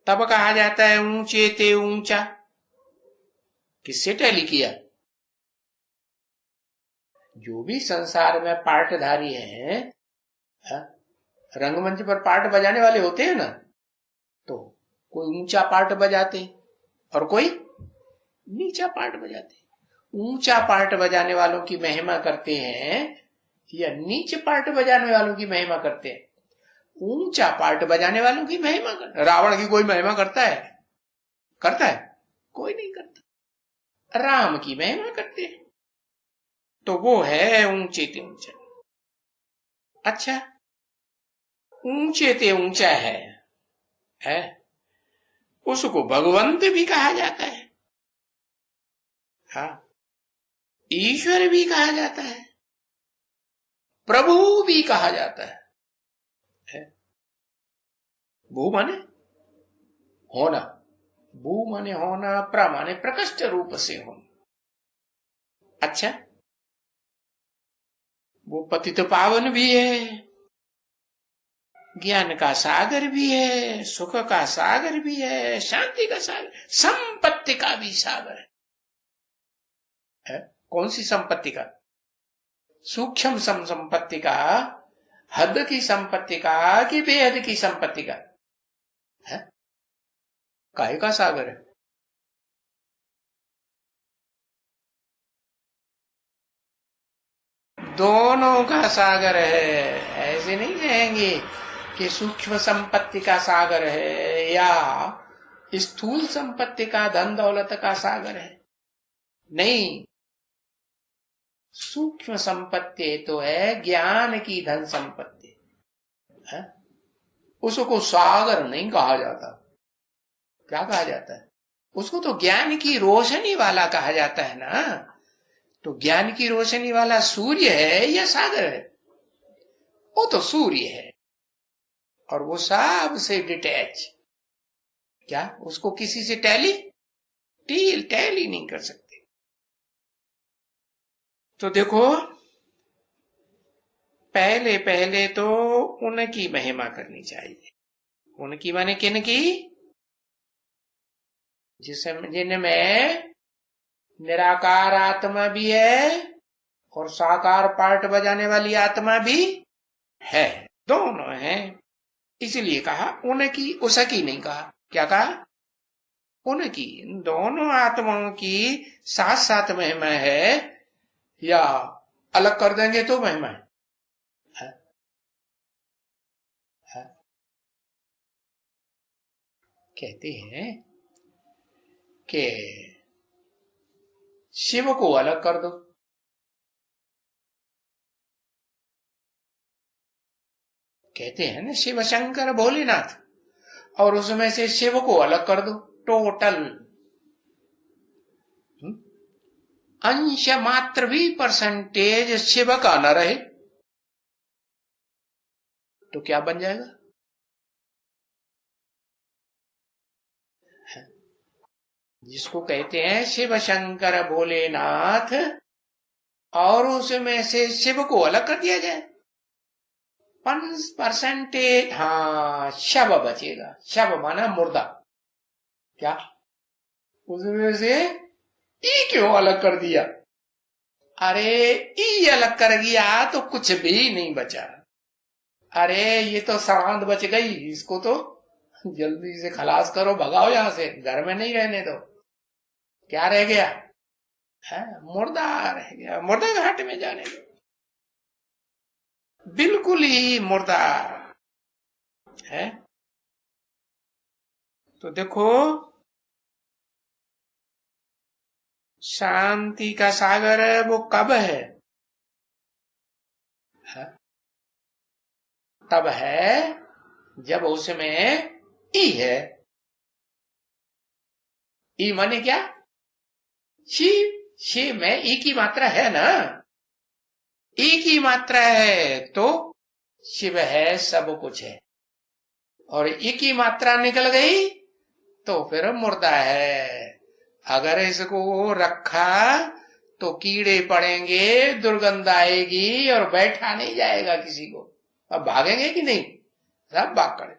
तब कहा जाता है ऊंचे ते ऊंचा। किससे टैली किया? जो भी संसार में पार्टधारी हैं, रंगमंच पर पार्ट बजाने वाले होते हैं ना, तो कोई ऊंचा पार्ट बजाते और कोई नीचा पार्ट बजाते। ऊंचा पार्ट बजाने वालों की महिमा करते हैं या नीचे पार्ट बजाने वालों की महिमा करते हैं? ऊंचा पार्ट बजाने वालों की महिमा करते। रावण की कोई महिमा करता है? करता है? कोई नहीं करता। राम की महिमा करते हैं, तो वो है ऊंचे ते ऊंचा। अच्छा, ऊंचे ते ऊंचा है उसको भगवंत भी कहा जाता है। हाँ, ईश्वर भी कहा जाता है, प्रभु भी कहा जाता है। भू माने होना, भू माने होना, प्र माने प्रकृष्ट रूप से होना। अच्छा, वो पतित पावन भी है, ज्ञान का सागर भी है, सुख का सागर भी है, शांति का सागर, संपत्ति का भी सागर है। कौन सी संपत्ति का? सूक्ष्म संपत्ति का, हद की संपत्ति का कि बेहद की संपत्ति का है? काहे का सागर है? दोनों का सागर है। ऐसे नहीं कहेंगे कि सूक्ष्म संपत्ति का सागर है या स्थूल संपत्ति का, धन दौलत का सागर है। नहीं, सूक्ष्म संपत्ति तो है ज्ञान की धन संपत्ति है। उसको सागर नहीं कहा जाता। क्या कहा जाता है? उसको तो ज्ञान की रोशनी वाला कहा जाता है ना। तो ज्ञान की रोशनी वाला सूर्य है या सागर है? वो तो सूर्य है, और वो सबसे डिटैच। क्या उसको किसी से टैली नहीं कर सकते। तो देखो, पहले पहले तो उनकी महिमा करनी चाहिए। उनकी माने किन की? जिनमें निराकार आत्मा भी है और साकार पार्ट बजाने वाली आत्मा भी है, दोनों हैं। इसलिए कहा उनकी, उसकी नहीं कहा। क्या कहा? उनकी। दोनों आत्माओं की साथ साथ महिमा है, या अलग कर देंगे तो महिमा है? कहते हैं कि शिव को अलग कर दो, कहते हैं ना शिव शंकर भोलेनाथ, और उसमें से शिव को अलग कर दो, टोटल अंश मात्र भी परसेंटेज शिव का न रहे तो क्या बन जाएगा? जिसको कहते हैं शिव शंकर भोलेनाथ, और उसमें से शिव को अलग कर दिया जाए, 5%, हाँ, शव बचेगा। शव माना मुर्दा। क्या उसमें से ई क्यों अलग कर दिया? अरे ई अलग कर दिया तो कुछ भी नहीं बचा। अरे ये तो सांड बच गई, इसको तो जल्दी से खलास करो, भगाओ यहां से, घर में नहीं रहने दो। क्या रह गया? है मुर्दा रह गया, मुर्दा घाट में जाने दो, बिल्कुल ही मुर्दा है। तो देखो, शांति का सागर वो कब है? तब है जब उसमें ई है। ई माने क्या? शिव में ई की मात्रा है ना, ई की मात्रा है तो शिव है, सब कुछ है। और ई की मात्रा निकल गई तो फिर मुर्दा है। अगर इसको रखा तो कीड़े पड़ेंगे, दुर्गंध आएगी और बैठा नहीं जाएगा किसी को। अब भागेंगे कि नहीं? सब भाग खड़े।